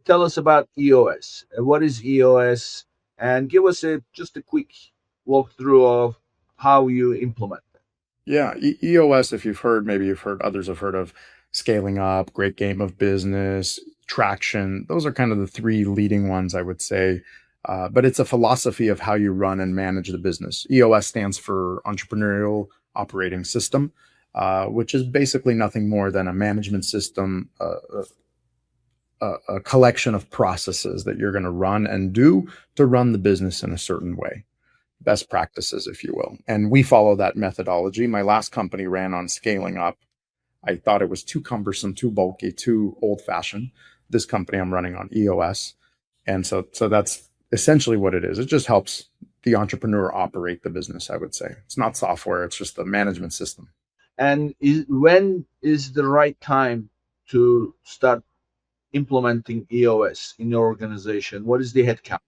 tell us about EOS. What is EOS? And give us just a quick walkthrough of how you implement it. Yeah, EOS, if you've heard, maybe you've heard, others have heard of scaling up, great game of business, traction. Those are kind of the three leading ones, I would say. But it's a philosophy of how you run and manage the business. EOS stands for Entrepreneurial Operating System, which is basically nothing more than a management system, a collection of processes that you're going to run and do to run the business in a certain way. Best practices, if you will. And we follow that methodology. My last company ran on scaling up. I thought it was too cumbersome, too bulky, too old fashioned. This company I'm running on EOS. And so that's essentially what it is. It just helps the entrepreneur operate the business, I would say. It's not software, it's just a management system. And when is the right time to start implementing EOS in your organization? What is the headcount?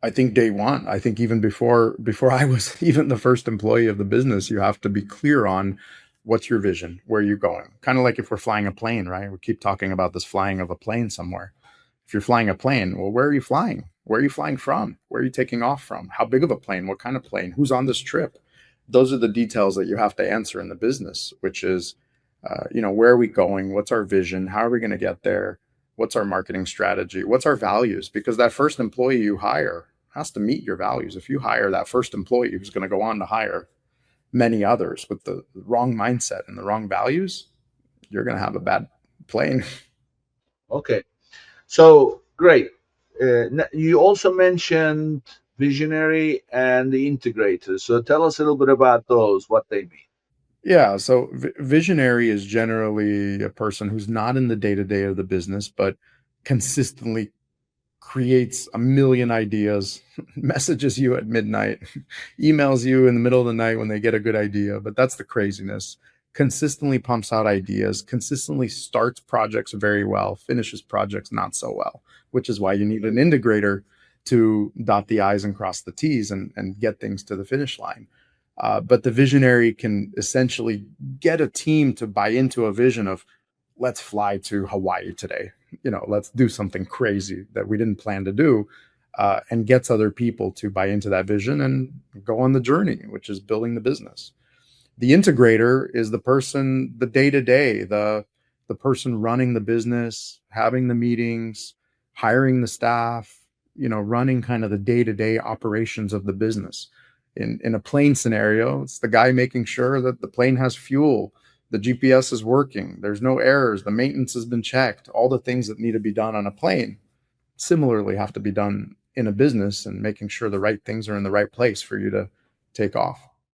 I think day one. I think even before I was even the first employee of the business, you have to be clear on what's your vision, where are you going. Kind of like if we're flying a plane, right? We keep talking about this flying of a plane somewhere. If you're flying a plane, well, where are you flying? Where are you flying from? Where are you taking off from? How big of a plane? What kind of plane? Who's on this trip? Those are the details that you have to answer in the business, which is, where are we going? What's our vision? How are we going to get there? What's our marketing strategy? What's our values? Because that first employee you hire has to meet your values. If you hire that first employee who's going to go on to hire many others with the wrong mindset and the wrong values, you're going to have a bad plane. Okay, so great. You also mentioned visionary and the integrator. So tell us a little bit about those, what they mean. Yeah. So visionary is generally a person who's not in the day to day of the business, but consistently creates a million ideas, messages you at midnight, emails you in the middle of the night when they get a good idea. But that's the craziness. Consistently pumps out ideas, consistently starts projects very well, finishes projects not so well, which is why you need an integrator to dot the I's and cross the T's and get things to the finish line. But the visionary can essentially get a team to buy into a vision of, let's fly to Hawaii today. Let's do something crazy that we didn't plan to do, and gets other people to buy into that vision and go on the journey, which is building the business. The integrator is the person, the day to day, the person running the business, having the meetings, hiring the staff, running kind of the day to day operations of the business. In a plane scenario, it's the guy making sure that the plane has fuel, the GPS is working, there's no errors, the maintenance has been checked, all the things that need to be done on a plane similarly have to be done in a business, and making sure the right things are in the right place for you to take off.